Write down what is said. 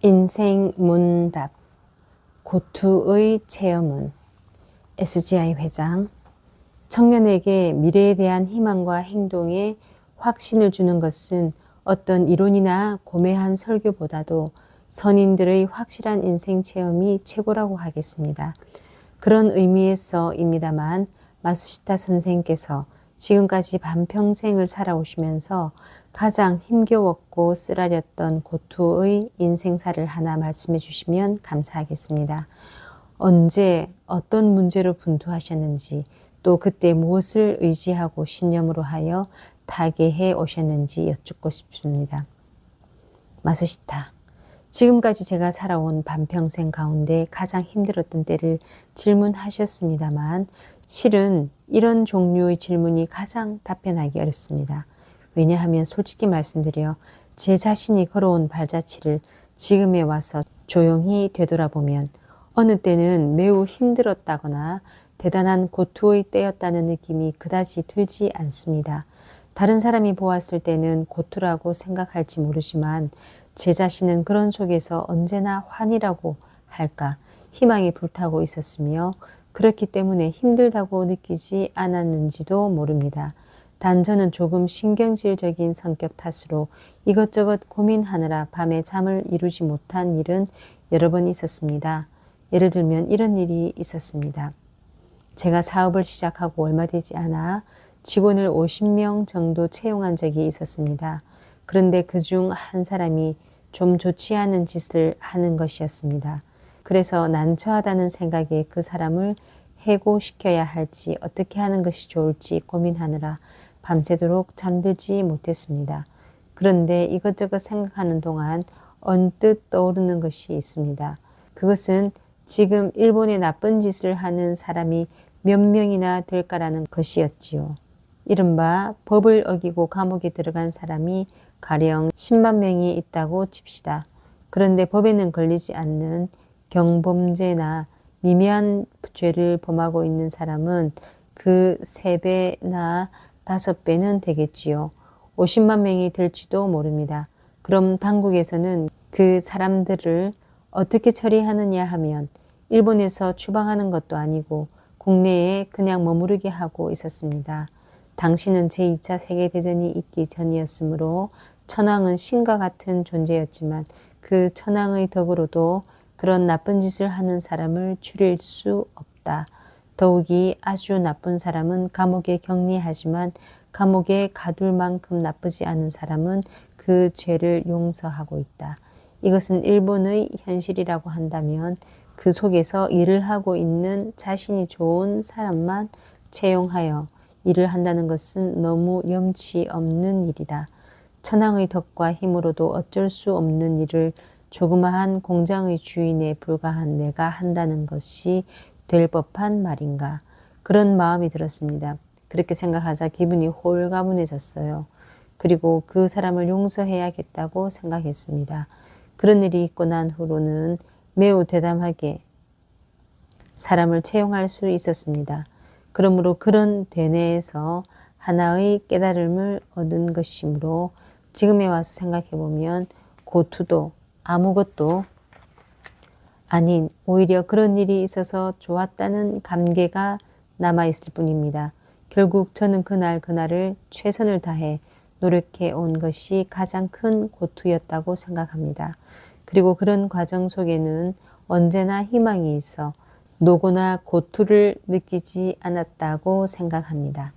인생 문답 고투의 체험은 SGI 회장 청년에게 미래에 대한 희망과 행동에 확신을 주는 것은 어떤 이론이나 고매한 설교보다도 선인들의 확실한 인생 체험이 최고라고 하겠습니다. 그런 의미에서입니다만 마스시타 선생께서 지금까지 반평생을 살아오시면서 가장 힘겨웠고 쓰라렸던 고투의 인생사를 하나 말씀해 주시면 감사하겠습니다. 언제 어떤 문제로 분투하셨는지 또 그때 무엇을 의지하고 신념으로 하여 타개해 오셨는지 여쭙고 싶습니다. 마스시타, 지금까지 제가 살아온 반평생 가운데 가장 힘들었던 때를 질문하셨습니다만 실은 이런 종류의 질문이 가장 답변하기 어렵습니다. 왜냐하면 솔직히 말씀드려 제 자신이 걸어온 발자취를 지금에 와서 조용히 되돌아보면 어느 때는 매우 힘들었다거나 대단한 고투의 때였다는 느낌이 그다지 들지 않습니다. 다른 사람이 보았을 때는 고투라고 생각할지 모르지만 제 자신은 그런 속에서 언제나 환희라고 할까 희망이 불타고 있었으며 그렇기 때문에 힘들다고 느끼지 않았는지도 모릅니다. 단 저는 조금 신경질적인 성격 탓으로 이것저것 고민하느라 밤에 잠을 이루지 못한 일은 여러 번 있었습니다. 예를 들면 이런 일이 있었습니다. 제가 사업을 시작하고 얼마 되지 않아 직원을 50명 정도 채용한 적이 있었습니다. 그런데 그중 한 사람이 좀 좋지 않은 짓을 하는 것이었습니다. 그래서 난처하다는 생각에 그 사람을 해고시켜야 할지 어떻게 하는 것이 좋을지 고민하느라 밤새도록 잠들지 못했습니다. 그런데 이것저것 생각하는 동안 언뜻 떠오르는 것이 있습니다. 그것은 지금 일본에 나쁜 짓을 하는 사람이 몇 명이나 될까라는 것이었지요. 이른바 법을 어기고 감옥에 들어간 사람이 가령 10만 명이 있다고 칩시다. 그런데 법에는 걸리지 않는 경범죄나 미미한 죄를 범하고 있는 사람은 그 3배나 5배는 되겠지요. 50만 명이 될지도 모릅니다. 그럼 당국에서는 그 사람들을 어떻게 처리하느냐 하면 일본에서 추방하는 것도 아니고 국내에 그냥 머무르게 하고 있었습니다. 당시는 제2차 세계대전이 있기 전이었으므로 천황은 신과 같은 존재였지만 그 천황의 덕으로도 그런 나쁜 짓을 하는 사람을 줄일 수 없다. 더욱이 아주 나쁜 사람은 감옥에 격리하지만 감옥에 가둘 만큼 나쁘지 않은 사람은 그 죄를 용서하고 있다. 이것은 일본의 현실이라고 한다면 그 속에서 일을 하고 있는 자신이 좋은 사람만 채용하여 일을 한다는 것은 너무 염치 없는 일이다. 천황의 덕과 힘으로도 어쩔 수 없는 일을 조그마한 공장의 주인에 불과한 내가 한다는 것이 될 법한 말인가. 그런 마음이 들었습니다. 그렇게 생각하자 기분이 홀가분해졌어요. 그리고 그 사람을 용서해야겠다고 생각했습니다. 그런 일이 있고 난 후로는 매우 대담하게 사람을 채용할 수 있었습니다. 그러므로 그런 되뇌에서 하나의 깨달음을 얻은 것이므로 지금에 와서 생각해 보면 고투도 아무것도 아닌 오히려 그런 일이 있어서 좋았다는 감개가 남아있을 뿐입니다. 결국 저는 그날을 최선을 다해 노력해 온 것이 가장 큰 고투였다고 생각합니다. 그리고 그런 과정 속에는 언제나 희망이 있어 노고나 고투를 느끼지 않았다고 생각합니다.